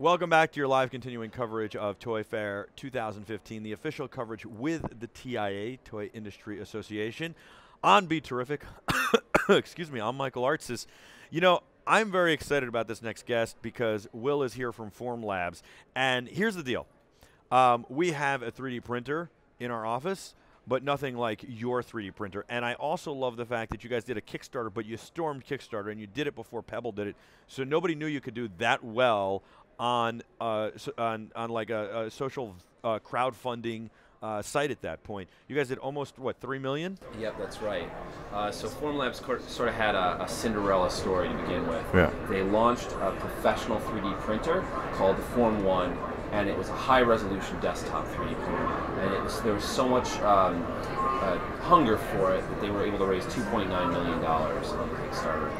Welcome back to your live continuing coverage of Toy Fair 2015, the official coverage with the TIA, Toy Industry Association, on BeTerrific. Excuse me, I'm Michael Artsis. You know, I'm very excited about this next guest because Will is here from Formlabs. And here's the deal. We have a 3D printer in our office, but nothing like your 3D printer. And I also love the fact that you guys did a Kickstarter, but you stormed Kickstarter, and you did it before Pebble did it. So nobody knew you could do that well on like a social crowdfunding site at that point. You guys did almost, what, $3 million? Yep, that's right. So Formlabs sort of had a Cinderella story to begin with. Yeah. They launched a professional 3D printer called the Form 1, and it was a high-resolution desktop 3D printer. And there was so much hunger for it that they were able to raise $2.9 million on the Kickstarter.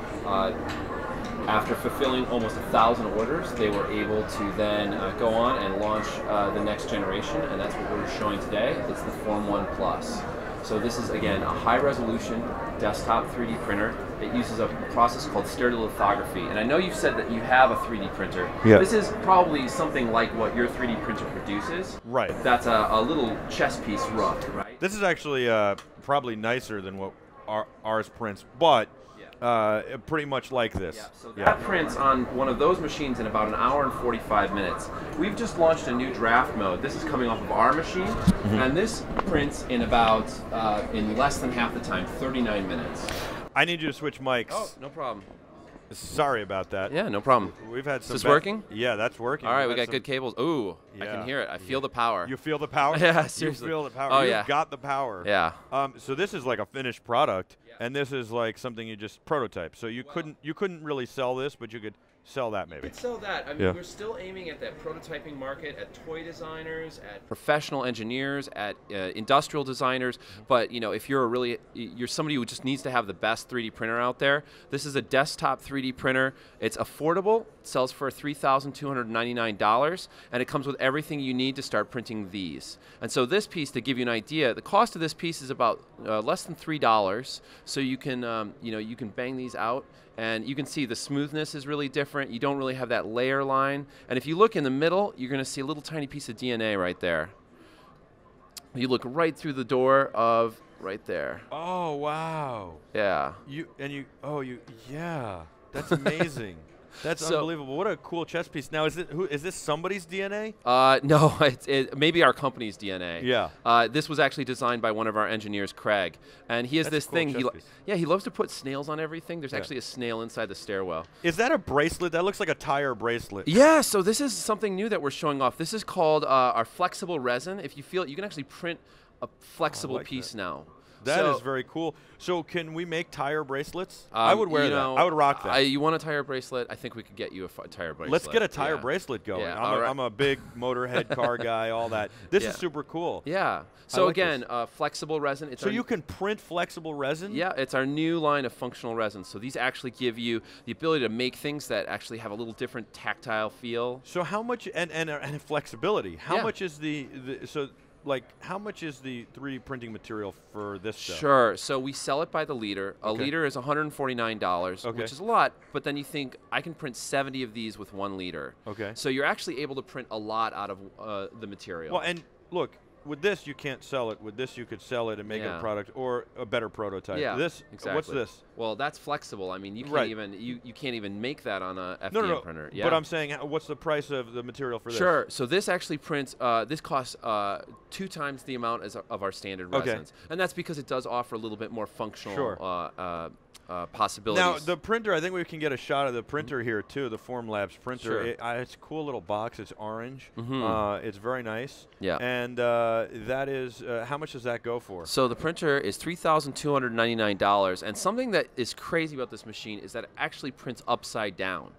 After fulfilling almost 1,000 orders, they were able to then go on and launch the next generation, and that's what we're showing today. It's the Form 1 Plus. So this is, again, a high-resolution desktop 3D printer. It uses a process called stereolithography. And I know you've said that you have a 3D printer. Yeah. This is probably something like what your 3D printer produces. Right. That's a little chess piece rough, right? This is actually probably nicer than what ours prints, but pretty much like this. Yeah, so that prints on one of those machines in about 1 hour and 45 minutes. We've just launched a new draft mode. This is coming off of our machine, and this prints in about, in less than half the time, 39 minutes. I need you to switch mics. Oh, no problem. Sorry about that. Yeah, no problem. We've had some. Is this working? Yeah, that's working. All right, we got good cables. Ooh, I can hear it. I feel the power. You feel the power? Yeah, seriously. You feel the power. Oh, You've yeah. got the power. Yeah. So this is like a finished product, and this is like something you just prototype. So you couldn't really sell this, but you could sell that maybe. We could sell that. I mean, we're still aiming at that prototyping market, at toy designers, at professional engineers, at industrial designers. But you know, if you're somebody who just needs to have the best 3D printer out there, this is a desktop 3D printer. It's affordable. It sells for $3,299, and it comes with everything you need to start printing these. And so this piece, to give you an idea, the cost of this piece is about less than $3. So you can you can bang these out. And you can see the smoothness is really different. You don't really have that layer line. And if you look in the middle, you're going to see a little tiny piece of DNA right there. You look right through the door of right there. Oh, wow. Yeah. Yeah. That's amazing. That's unbelievable. What a cool chess piece. Now, is this somebody's DNA? No, it's maybe our company's DNA. Yeah. This was actually designed by one of our engineers, Craig, and he has this cool thing. He loves to put snails on everything. There's actually a snail inside the stairwell. Is that a bracelet? That looks like a tire bracelet. Yeah. So this is something new that we're showing off. This is called our flexible resin. If you feel it, you can actually print a flexible piece now. That is very cool. So can we make tire bracelets? I would wear that. I would rock that. You want a tire bracelet? I think we could get you a tire bracelet. Let's get a tire bracelet going. Yeah, I'm a big motorhead car guy, all that. This is super cool. Yeah. So like again, flexible resin. So you can print flexible resin? Yeah, it's our new line of functional resins. So these actually give you the ability to make things that actually have a little different tactile feel. So how much, and flexibility, how much is how much is the 3D printing material for this stuff? Sure. So we sell it by the liter. A liter is $149, which is a lot, but then you think, I can print 70 of these with 1 liter. Okay. So you're actually able to print a lot out of the material. Well, and look, with this you can't sell it. With this you could sell it and make a product or a better prototype. Yeah, this, exactly. What's this? Well, that's flexible. I mean, you can't even you can't even make that on a FDM printer. Yeah. But I'm saying, what's the price of the material for this? Sure. So this actually prints. This costs 2 times the amount of our standard resins, and that's because it does offer a little bit more functional possibilities. Now, the printer, I think we can get a shot of the printer here too. The Formlabs printer. Sure. It's a cool little box. It's orange. It's very nice. Yeah. And that is how much does that go for? So the printer is $3,299, and something that is crazy about this machine is that it actually prints upside down.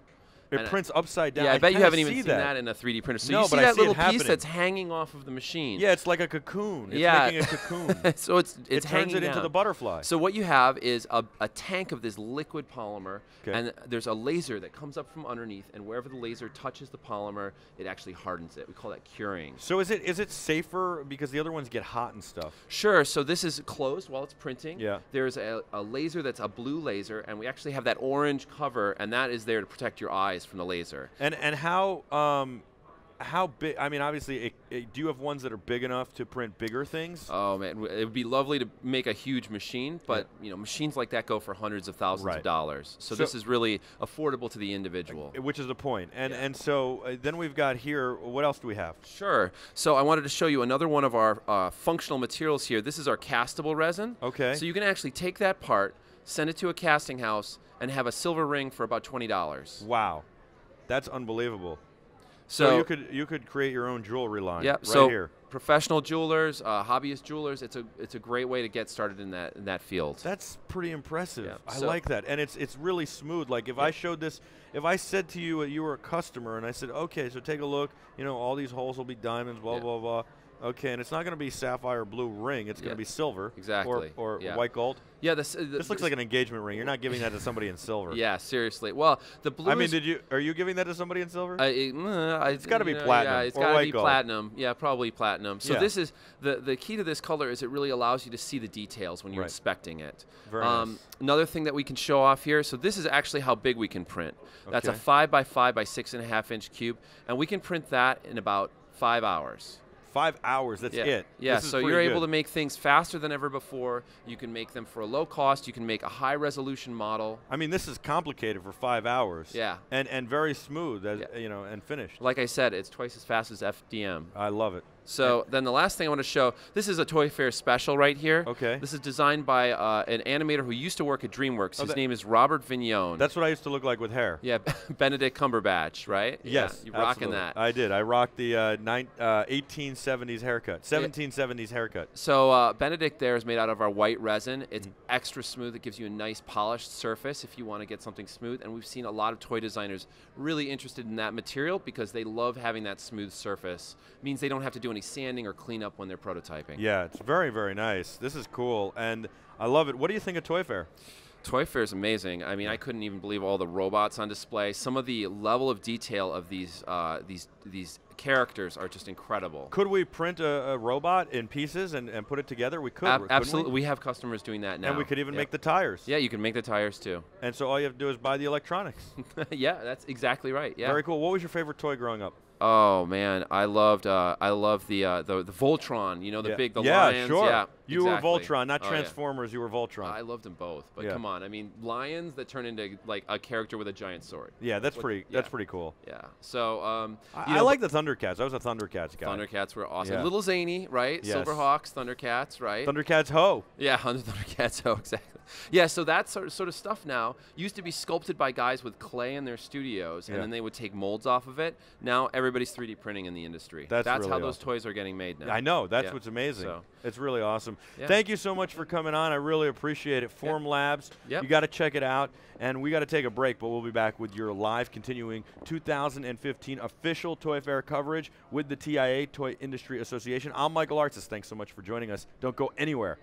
It prints upside down. Yeah, I bet you haven't even seen that in a 3D printer. So you see that little piece that's hanging off of the machine. Yeah, it's like a cocoon. It's making a cocoon. So it turns it into the butterfly. So what you have is a tank of this liquid polymer, and there's a laser that comes up from underneath, and wherever the laser touches the polymer, it actually hardens it. We call that curing. So is it safer because the other ones get hot and stuff? Sure. So this is closed while it's printing. Yeah. There's a laser that's a blue laser, and we actually have that orange cover, and that is there to protect your eyes size from the laser. And how big? I mean, obviously, do you have ones that are big enough to print bigger things? Oh man, it would be lovely to make a huge machine, but machines like that go for hundreds of thousands of dollars. So this is really affordable to the individual. Which is the point. And so then we've got here. What else do we have? Sure. So I wanted to show you another one of our functional materials here. This is our castable resin. Okay. So you can actually take that part, send it to a casting house, and have a silver ring for about $20. Wow, that's unbelievable. So you could create your own jewelry line yeah, right so here. Professional jewelers, hobbyist jewelers, it's a great way to get started in that field. That's pretty impressive. Yeah, I like that, and it's really smooth. Like if I showed this, if I said to you you were a customer, and I said, okay, so take a look. You know, all these holes will be diamonds, blah blah blah. Okay, and it's not going to be sapphire blue ring. It's going to be silver. Exactly. Or white gold. Yeah, this looks like an engagement ring. You're not giving that to somebody in silver. Yeah, seriously. Well, the blue. I mean, are you giving that to somebody in silver? It's got to be platinum. Yeah, it's got to be platinum. Yeah, probably platinum. So this is the key to this color is it really allows you to see the details when you're inspecting it. Very nice. Another thing that we can show off here. So this is actually how big we can print. That's a 5 by 5 by 6.5 inch cube, and we can print that in about 5 hours. 5 hours, that's it. Yeah, so you're able to make things faster than ever before. You can make them for a low cost. You can make a high resolution model. I mean, this is complicated for 5 hours. Yeah. And very smooth, and finished. Like I said, it's twice as fast as FDM. I love it. So then the last thing I want to show, this is a Toy Fair special right here. Okay. This is designed by an animator who used to work at DreamWorks. His name is Robert Vignon. That's what I used to look like with hair. Yeah, Benedict Cumberbatch, right? Yes, yeah, you're rocking that. I did. I rocked the 1870s haircut, 1770s haircut. So Benedict there is made out of our white resin. It's extra smooth. It gives you a nice polished surface if you want to get something smooth. And we've seen a lot of toy designers really interested in that material because they love having that smooth surface. It means they don't have to do any sanding or cleanup when they're prototyping. Yeah, it's very, very nice. This is cool, and I love it. What do you think of Toy Fair? Toy Fair is amazing. I mean, I couldn't even believe all the robots on display. Some of the level of detail of these characters are just incredible. Could we print a robot in pieces and put it together? We could. Absolutely. We have customers doing that now. And we could even make the tires. Yeah, you can make the tires too. And so all you have to do is buy the electronics. Yeah, that's exactly right. Yeah. Very cool. What was your favorite toy growing up? Oh man, I loved the Voltron. You know, the lions. Yeah, sure. Yeah, you were Voltron, not Transformers. You were Voltron. I loved them both, but come on, I mean, lions that turn into like a character with a giant sword. Yeah, that's pretty cool. Yeah. So I like the Thundercats. I was a Thundercats guy. Thundercats were awesome. Yeah. Little zany, right? Yes. Silverhawks, Thundercats, right? Thundercats ho. Yeah, Thundercats ho, exactly. Yeah, so that sort of stuff now used to be sculpted by guys with clay in their studios, and then they would take molds off of it. Now everybody's 3D printing in the industry. That's really how awesome. Those toys are getting made now. I know. That's what's amazing. So. It's really awesome. Yeah. Thank you so much for coming on. I really appreciate it. Formlabs. Yep. You got to check it out. And we got to take a break, but we'll be back with your live continuing 2015 official Toy Fair coverage with the TIA, Toy Industry Association. I'm Michael Artsis. Thanks so much for joining us. Don't go anywhere.